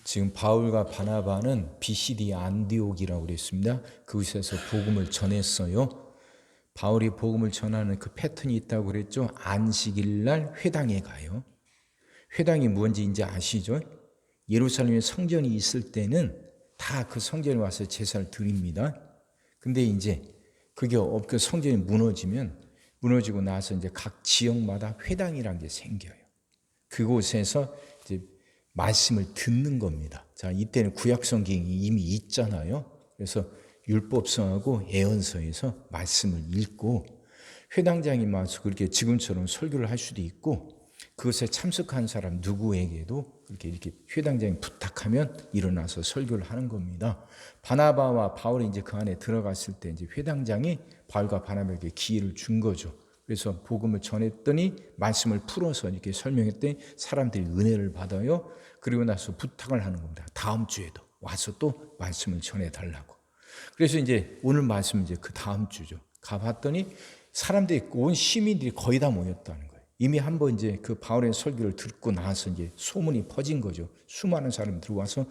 지금 바울과 바나바는 비시디 안디옥이라고 그랬습니다. 그곳에서 복음을 전했어요. 바울이 복음을 전하는 그 패턴이 있다고 그랬죠. 안식일 날 회당에 가요. 회당이 뭔지 이제 아시죠? 예루살렘에 성전이 있을 때는 다 그 성전에 와서 제사를 드립니다. 근데 이제 그게 그 성전이 무너지고 나서 이제 각 지역마다 회당이라는 게 생겨요. 그곳에서 이제 말씀을 듣는 겁니다. 자, 이때는 구약 성경이 이미 있잖아요. 그래서 율법서하고 예언서에서 말씀을 읽고 회당장이 와서 그렇게 지금처럼 설교를 할 수도 있고 그것에 참석한 사람 누구에게도 이렇게 회당장이 부탁하면 일어나서 설교를 하는 겁니다. 바나바와 바울이 이제 그 안에 들어갔을 때 이제 회당장이 바울과 바나바에게 기회를 준 거죠. 그래서 복음을 전했더니 말씀을 풀어서 이렇게 설명했더니 사람들이 은혜를 받아요. 그리고 나서 부탁을 하는 겁니다. 다음 주에도 와서 또 말씀을 전해달라고. 그래서 이제 오늘 말씀은 이제 그 다음 주죠. 가봤더니 사람들이 온 시민들이 거의 다 모였다는 거예요. 이미 한번 이제 그 바울의 설교를 듣고 나서 이제 소문이 퍼진 거죠. 수많은 사람이 들어와서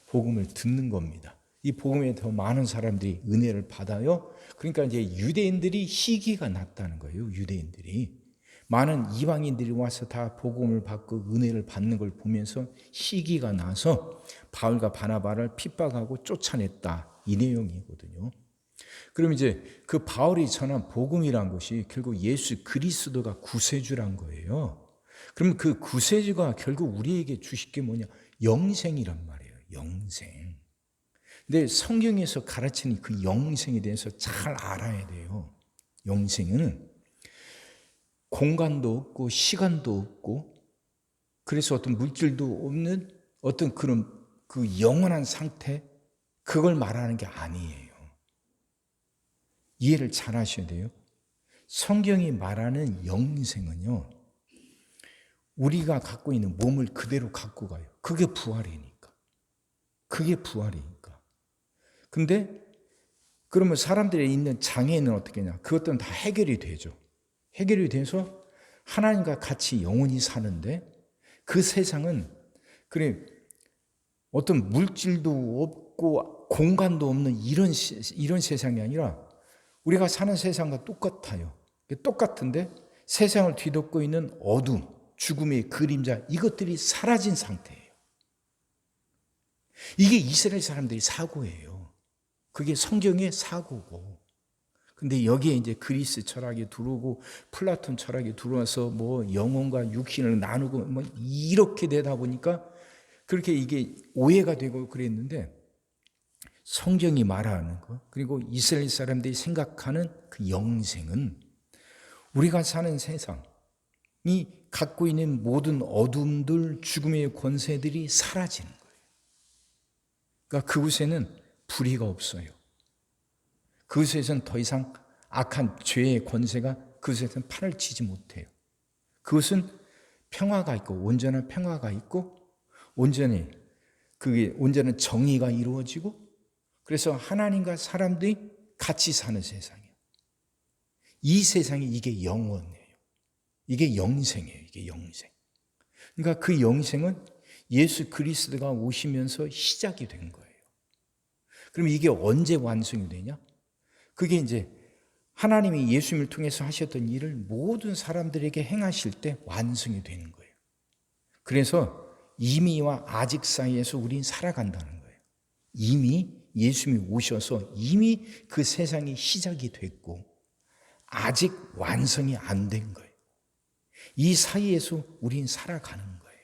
복음을 듣는 겁니다. 이 복음에 더 많은 사람들이 은혜를 받아요. 그러니까 이제 유대인들이 희귀가 났다는 거예요. 유대인들이 많은 이방인들이 와서 다 복음을 받고 은혜를 받는 걸 보면서 희귀가 나서 바울과 바나바를 핍박하고 쫓아냈다. 이 내용이거든요. 그럼 이제 그 바울이 전한 복음이란 것이 결국 예수 그리스도가 구세주란 거예요. 그럼 그 구세주가 결국 우리에게 주실 게 뭐냐? 영생이란 말이에요. 영생. 근데 성경에서 가르치는 그 영생에 대해서 잘 알아야 돼요. 영생은 공간도 없고 시간도 없고 그래서 어떤 물질도 없는 어떤 그런 그 영원한 상태 그걸 말하는 게 아니에요. 이해를 잘 하셔야 돼요. 성경이 말하는 영생은요. 우리가 갖고 있는 몸을 그대로 갖고 가요. 그게 부활이니까. 그게 부활이니까. 근데 그러면 사람들이 있는 장애는 어떻게 하냐? 그것들은 다 해결이 되죠. 해결이 돼서 하나님과 같이 영원히 사는데 그 세상은 그래 어떤 물질도 없고 공간도 없는 이런 세상이 아니라 우리가 사는 세상과 똑같아요. 똑같은데 세상을 뒤덮고 있는 어둠, 죽음의 그림자 이것들이 사라진 상태예요. 이게 이스라엘 사람들의 사고예요. 그게 성경의 사고고. 근데 여기에 이제 그리스 철학이 들어오고 플라톤 철학이 들어와서 뭐 영혼과 육신을 나누고 뭐 이렇게 되다 보니까 그렇게 이게 오해가 되고 그랬는데 성경이 말하는 것 그리고 이스라엘 사람들이 생각하는 그 영생은 우리가 사는 세상이 갖고 있는 모든 어둠들 죽음의 권세들이 사라지는 거예요. 그러니까 그곳에는 불의가 없어요. 그곳에서는 더 이상 악한 죄의 권세가 그곳에서는 판을 치지 못해요. 그것은 평화가 있고 온전한 평화가 있고 온전한 정의가 이루어지고 그래서 하나님과 사람들이 같이 사는 세상이에요. 이 세상이 이게 영원이에요. 이게 영생이에요. 이게 영생. 그러니까 그 영생은 예수 그리스도가 오시면서 시작이 된 거예요. 그럼 이게 언제 완성이 되냐? 그게 이제 하나님이 예수님을 통해서 하셨던 일을 모든 사람들에게 행하실 때 완성이 되는 거예요. 그래서 이미와 아직 사이에서 우린 살아간다는 거예요. 이미 예수님이 오셔서 이미 그 세상이 시작이 됐고 아직 완성이 안 된 거예요. 이 사이에서 우린 살아가는 거예요.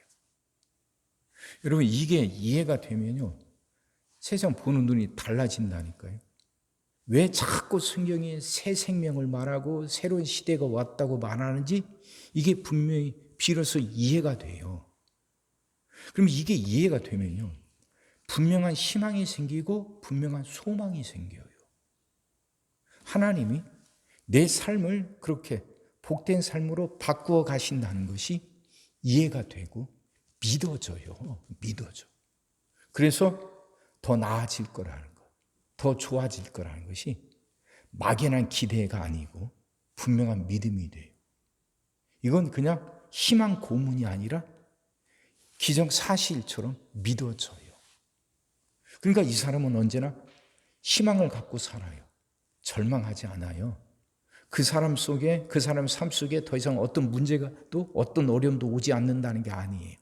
여러분 이게 이해가 되면요. 세상 보는 눈이 달라진다니까요. 왜 자꾸 성경이 새 생명을 말하고 새로운 시대가 왔다고 말하는지 이게 분명히 비로소 이해가 돼요. 그럼 이게 이해가 되면요. 분명한 희망이 생기고 분명한 소망이 생겨요. 하나님이 내 삶을 그렇게 복된 삶으로 바꾸어 가신다는 것이 이해가 되고 믿어져요. 믿어져. 그래서 더 나아질 거라는 것, 더 좋아질 거라는 것이 막연한 기대가 아니고 분명한 믿음이 돼요. 이건 그냥 희망 고문이 아니라 기정사실처럼 믿어져요. 그러니까 이 사람은 언제나 희망을 갖고 살아요. 절망하지 않아요. 그 사람 속에, 그 사람 삶 속에 더 이상 어떤 문제가 또 어떤 어려움도 오지 않는다는 게 아니에요.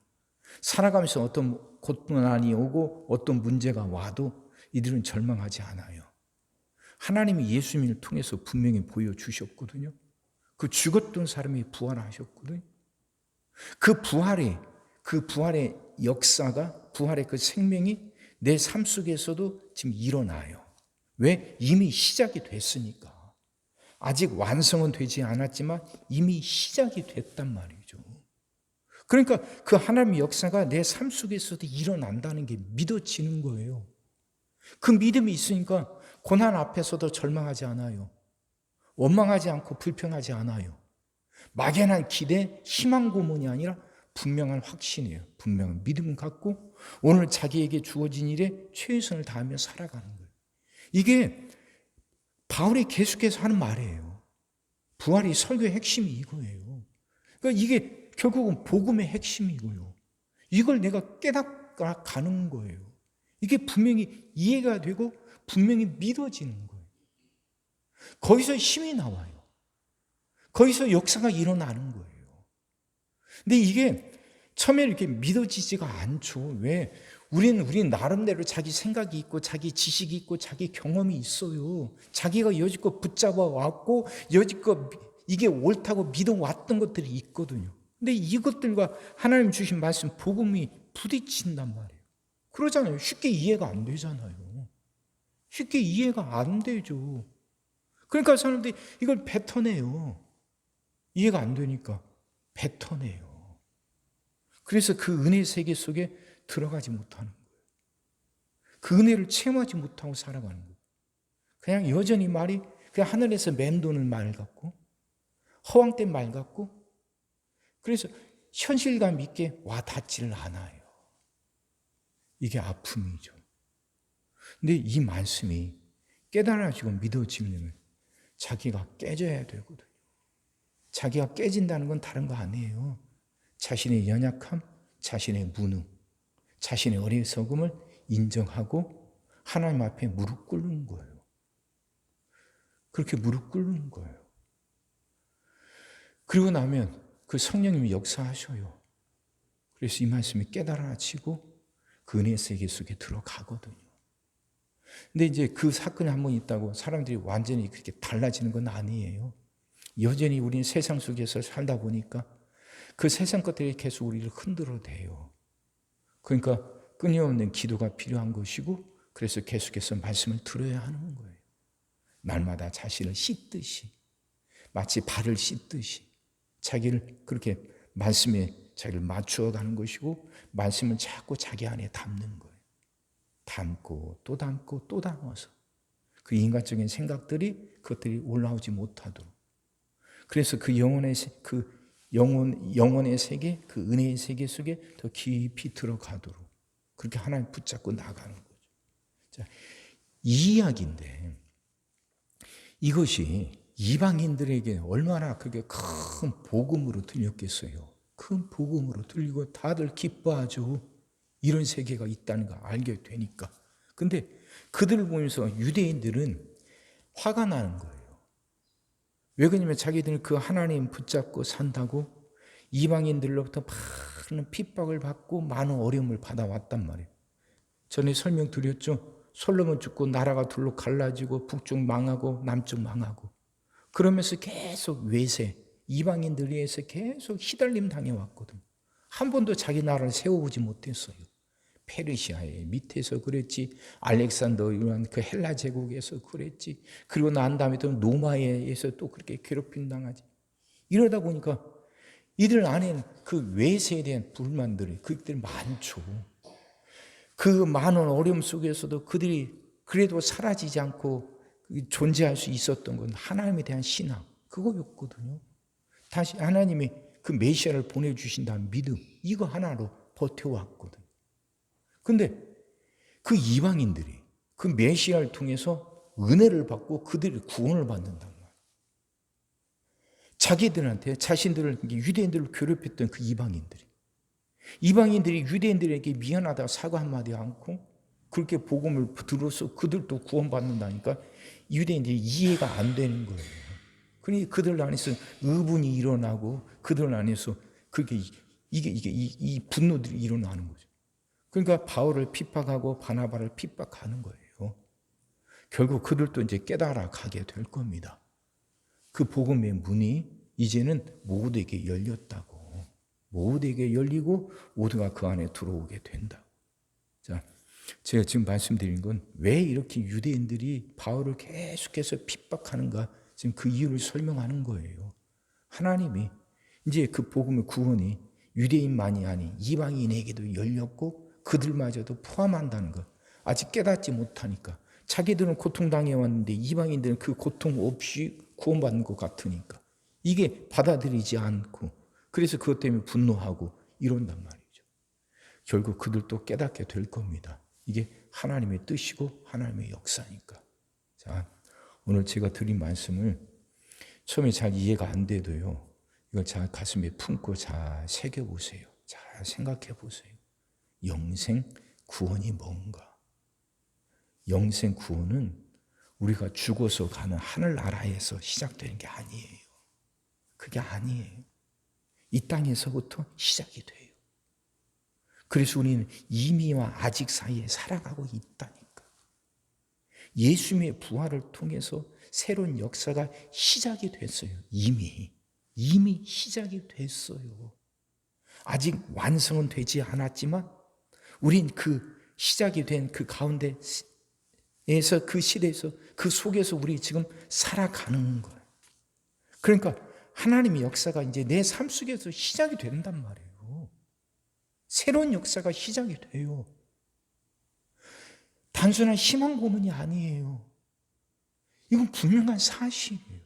살아가면서 어떤 고난이 오고 어떤 문제가 와도 이들은 절망하지 않아요. 하나님이 예수님을 통해서 분명히 보여주셨거든요. 그 죽었던 사람이 부활하셨거든요. 그 부활의 역사가, 부활의 그 생명이 내 삶 속에서도 지금 일어나요. 왜? 이미 시작이 됐으니까. 아직 완성은 되지 않았지만 이미 시작이 됐단 말이죠. 그러니까 그 하나님의 역사가 내 삶 속에서도 일어난다는 게 믿어지는 거예요. 그 믿음이 있으니까 고난 앞에서도 절망하지 않아요. 원망하지 않고 불평하지 않아요. 막연한 기대, 희망 고문이 아니라 분명한 확신이에요. 분명한 믿음 갖고 오늘 자기에게 주어진 일에 최선을 다하며 살아가는 거예요. 이게 바울이 계속해서 하는 말이에요. 부활이 설교의 핵심이 이거예요. 그러니까 이게 결국은 복음의 핵심이고요. 이걸 내가 깨닫고 가는 거예요. 이게 분명히 이해가 되고 분명히 믿어지는 거예요. 거기서 힘이 나와요. 거기서 역사가 일어나는 거예요. 근데 이게 처음에 이렇게 믿어지지가 않죠. 왜? 우린 나름대로 자기 생각이 있고 자기 지식이 있고 자기 경험이 있어요. 자기가 여지껏 붙잡아 왔고 여지껏 이게 옳다고 믿어왔던 것들이 있거든요. 근데 이것들과 하나님 주신 말씀 복음이 부딪힌단 말이에요. 그러잖아요. 쉽게 이해가 안 되잖아요. 쉽게 이해가 안 되죠. 그러니까 사람들이 이걸 뱉어내요. 이해가 안 되니까 뱉어내요. 그래서 그 은혜의 세계 속에 들어가지 못하는 거예요. 그 은혜를 체험하지 못하고 살아가는 거예요. 그냥 여전히 말이 그냥 하늘에서 맴도는 말 같고 허황된 말 같고 그래서 현실감 있게 와 닿지를 않아요. 이게 아픔이죠. 근데 이 말씀이 깨달아지고 믿어지면 자기가 깨져야 되거든요. 자기가 깨진다는 건 다른 거 아니에요. 자신의 연약함, 자신의 무능, 자신의 어리석음을 인정하고 하나님 앞에 무릎 꿇는 거예요. 그렇게 무릎 꿇는 거예요. 그리고 나면 그 성령님이 역사하셔요. 그래서 이 말씀이 깨달아지고 그 은혜의 세계 속에 들어가거든요. 근데 이제 그 사건이 한 번 있다고 사람들이 완전히 그렇게 달라지는 건 아니에요. 여전히 우리는 세상 속에서 살다 보니까 그 세상 것들이 계속 우리를 흔들어대요. 그러니까 끊임없는 기도가 필요한 것이고 그래서 계속해서 말씀을 들어야 하는 거예요. 날마다 자신을 씻듯이 마치 발을 씻듯이 자기를 그렇게 말씀에 자기를 맞추어 가는 것이고 말씀을 자꾸 자기 안에 담는 거예요. 담고 또 담고 또 담아서 그 인간적인 생각들이 그것들이 올라오지 못하도록 그래서 그 영혼의 세계, 그 은혜의 세계 속에 더 깊이 들어가도록 그렇게 하나님 붙잡고 나가는 거죠. 자, 이 이야기인데 이것이 이방인들에게 얼마나 그게 큰 복음으로 들렸겠어요. 큰 복음으로 들리고 다들 기뻐하죠. 이런 세계가 있다는 거 알게 되니까. 근데 그들을 보면서 유대인들은 화가 나는 거예요. 왜 그러냐면 자기들은 그 하나님 붙잡고 산다고 이방인들로부터 많은 핍박을 받고 많은 어려움을 받아왔단 말이에요. 전에 설명드렸죠. 솔로몬 죽고 나라가 둘로 갈라지고 북쪽 망하고 남쪽 망하고 그러면서 계속 외세, 이방인들 위해서 계속 시달림 당해왔거든요. 한 번도 자기 나라를 세워보지 못했어요. 페르시아의 밑에서 그랬지, 알렉산더 이런 그 헬라 제국에서 그랬지, 그리고 난 다음에 또 노마에서 또 그렇게 괴롭힘 당하지. 이러다 보니까 이들 안에는 그 외세에 대한 불만들이 그들 많죠. 그 많은 어려움 속에서도 그들이 그래도 사라지지 않고 존재할 수 있었던 건 하나님에 대한 신앙, 그거였거든요. 다시 하나님이 그 메시아를 보내주신다는 믿음, 이거 하나로 버텨왔거든요. 근데 그 이방인들이 그 메시아를 통해서 은혜를 받고 그들이 구원을 받는단 말이에요. 자기들한테 자신들을 유대인들을 괴롭혔던 그 이방인들이 유대인들에게 미안하다고 사과 한마디 않고 그렇게 복음을 들어서 그들도 구원받는다니까 유대인들이 이해가 안 되는 거예요. 그러니 그들 안에서 의분이 일어나고 그들 안에서 그게 이 분노들이 일어나는 거죠. 그러니까 바울을 핍박하고 바나바를 핍박하는 거예요. 결국 그들도 이제 깨달아 가게 될 겁니다. 그 복음의 문이 이제는 모두에게 열렸다고. 모두에게 열리고 모두가 그 안에 들어오게 된다. 자, 제가 지금 말씀드린 건 왜 이렇게 유대인들이 바울을 계속해서 핍박하는가, 지금 그 이유를 설명하는 거예요. 하나님이 이제 그 복음의 구원이 유대인만이 아닌 이방인에게도 열렸고 그들마저도 포함한다는 것. 아직 깨닫지 못하니까. 자기들은 고통당해 왔는데 이방인들은 그 고통 없이 구원받는 것 같으니까. 이게 받아들이지 않고 그래서 그것 때문에 분노하고 이런단 말이죠. 결국 그들도 깨닫게 될 겁니다. 이게 하나님의 뜻이고 하나님의 역사니까. 자, 오늘 제가 드린 말씀을 처음에 잘 이해가 안 돼도요, 이걸 잘 가슴에 품고 잘 새겨보세요. 잘 생각해보세요. 영생 구원이 뭔가? 영생 구원은 우리가 죽어서 가는 하늘나라에서 시작되는 게 아니에요. 그게 아니에요. 이 땅에서부터 시작이 돼요. 그래서 우리는 이미와 아직 사이에 살아가고 있다니까. 예수님의 부활을 통해서 새로운 역사가 시작이 됐어요. 이미 시작이 됐어요. 아직 완성은 되지 않았지만 우린 그 시작이 된 그 가운데에서 그 시대에서 그 속에서 우리 지금 살아가는 거예요. 그러니까 하나님의 역사가 이제 내 삶 속에서 시작이 된단 말이에요. 새로운 역사가 시작이 돼요. 단순한 희망 고문이 아니에요. 이건 분명한 사실이에요.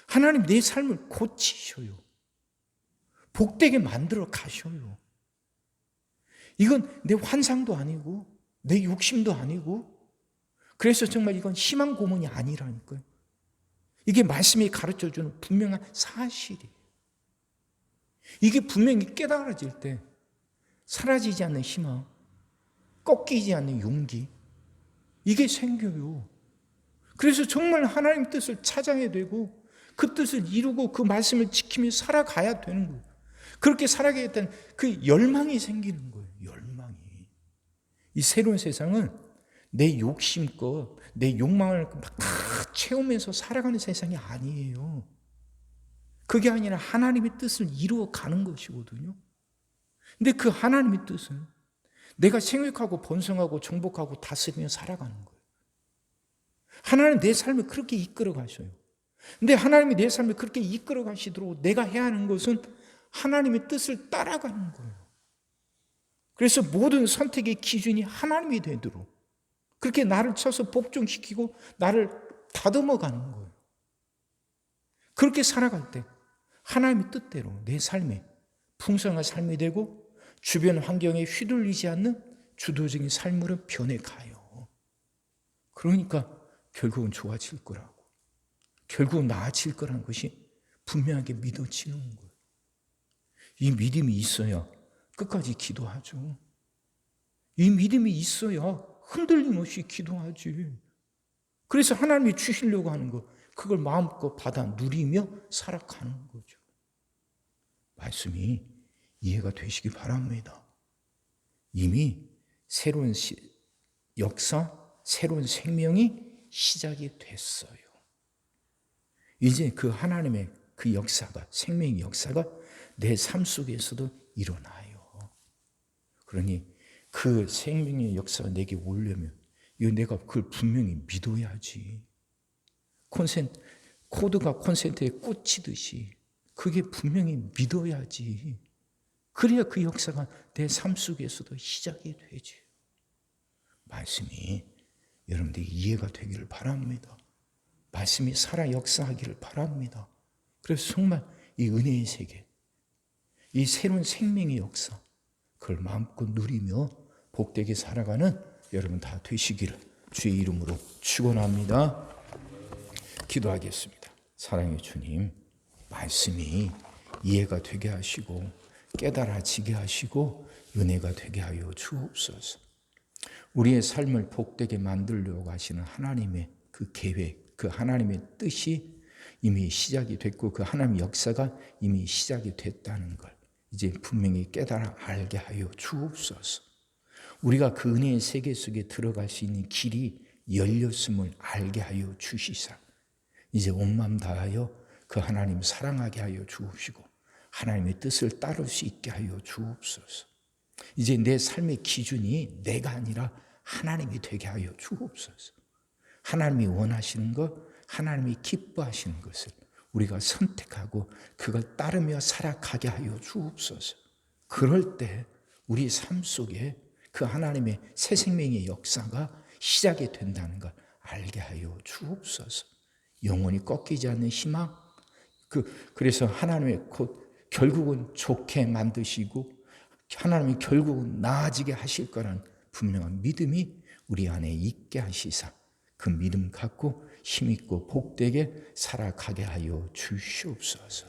하나님 내 삶을 고치셔요. 복되게 만들어 가셔요. 이건 내 환상도 아니고 내 욕심도 아니고 그래서 정말 이건 희망 고문이 아니라니까요. 이게 말씀이 가르쳐주는 분명한 사실이에요. 이게 분명히 깨달아질 때 사라지지 않는 희망, 꺾이지 않는 용기, 이게 생겨요. 그래서 정말 하나님 뜻을 찾아야 되고 그 뜻을 이루고 그 말씀을 지키며 살아가야 되는 거예요. 그렇게 살아가겠다는 그 열망이 생기는 거예요. 열망이. 이 새로운 세상은 내 욕심껏 내 욕망을 다 채우면서 살아가는 세상이 아니에요. 그게 아니라 하나님의 뜻을 이루어가는 것이거든요. 근데 그 하나님의 뜻은 내가 생육하고 번성하고 정복하고 다스리며 살아가는 거예요. 하나님 내 삶을 그렇게 이끌어 가셔요. 근데 하나님이 내 삶을 그렇게 이끌어 가시도록 내가 해야 하는 것은 하나님의 뜻을 따라가는 거예요. 그래서 모든 선택의 기준이 하나님이 되도록 그렇게 나를 쳐서 복종시키고 나를 다듬어 가는 거예요. 그렇게 살아갈 때 하나님의 뜻대로 내 삶에 풍성한 삶이 되고 주변 환경에 휘둘리지 않는 주도적인 삶으로 변해가요. 그러니까 결국은 좋아질 거라고. 결국은 나아질 거라는 것이 분명하게 믿어지는 거예요. 이 믿음이 있어야 끝까지 기도하죠. 이 믿음이 있어야 흔들림 없이 기도하지. 그래서 하나님이 주시려고 하는 거, 그걸 마음껏 받아 누리며 살아가는 거죠. 말씀이 이해가 되시기 바랍니다. 이미 새로운 역사, 새로운 생명이 시작이 됐어요. 이제 그 하나님의 그 역사가, 생명의 역사가 내 삶 속에서도 일어나요. 그러니 그 생명의 역사가 내게 오려면 이거 내가 그걸 분명히 믿어야지. 코드가 콘센트에 꽂히듯이 그게 분명히 믿어야지. 그래야 그 역사가 내 삶 속에서도 시작이 되지. 말씀이 여러분들이 이해가 되기를 바랍니다. 말씀이 살아 역사하기를 바랍니다. 그래서 정말 이 은혜의 세계, 이 새로운 생명의 역사, 그걸 마음껏 누리며 복되게 살아가는 여러분 다 되시기를 주의 이름으로 축원합니다. 기도하겠습니다. 사랑의 주님, 말씀이 이해가 되게 하시고 깨달아지게 하시고 은혜가 되게 하여 주옵소서. 우리의 삶을 복되게 만들려고 하시는 하나님의 그 계획, 그 하나님의 뜻이 이미 시작이 됐고 그 하나님의 역사가 이미 시작이 됐다는 걸 이제 분명히 깨달아 알게 하여 주옵소서. 우리가 그 은혜의 세계 속에 들어갈 수 있는 길이 열렸음을 알게 하여 주시사 이제 온 마음 다하여 그 하나님 사랑하게 하여 주옵시고 하나님의 뜻을 따를 수 있게 하여 주옵소서. 이제 내 삶의 기준이 내가 아니라 하나님이 되게 하여 주옵소서. 하나님이 원하시는 것, 하나님이 기뻐하시는 것을 우리가 선택하고 그걸 따르며 살아가게 하여 주옵소서. 그럴 때 우리 삶 속에 그 하나님의 새 생명의 역사가 시작이 된다는 걸 알게 하여 주옵소서. 영원히 꺾이지 않는 희망, 그래서 하나님의 곧 결국은 좋게 만드시고 하나님이 결국은 나아지게 하실 거란 분명한 믿음이 우리 안에 있게 하시사 그 믿음 갖고 힘있고 복되게 살아가게 하여 주시옵소서.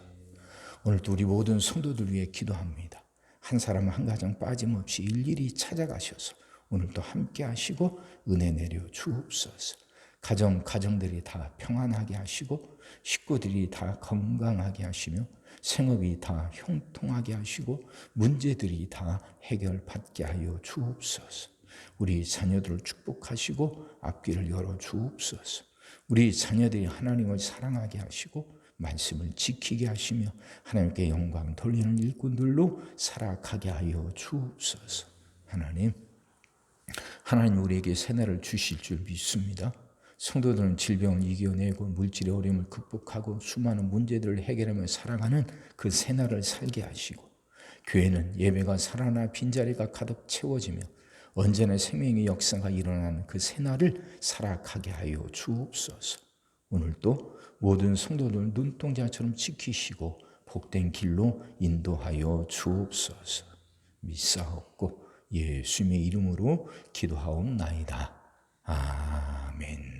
오늘도 우리 모든 성도들 위해 기도합니다. 한 사람 한 가정 빠짐없이 일일이 찾아가셔서 오늘도 함께 하시고 은혜 내려 주옵소서. 가정들이 다 평안하게 하시고 식구들이 다 건강하게 하시며 생업이 다 형통하게 하시고 문제들이 다 해결받게 하여 주옵소서. 우리 자녀들을 축복하시고 앞길을 열어 주옵소서. 우리 자녀들이 하나님을 사랑하게 하시고 말씀을 지키게 하시며 하나님께 영광 돌리는 일꾼들로 살아가게 하여 주옵소서. 하나님 우리에게 새날을 주실 줄 믿습니다. 성도들은 질병을 이겨내고 물질의 어려움을 극복하고 수많은 문제들을 해결하며 살아가는 그 새날을 살게 하시고 교회는 예배가 살아나 빈자리가 가득 채워지며 언제나 생명의 역사가 일어나는 그 새날을 살아가게 하여 주옵소서. 오늘도 모든 성도들 눈동자처럼 지키시고 복된 길로 인도하여 주옵소서. 믿사옵고 예수님의 이름으로 기도하옵나이다. 아멘.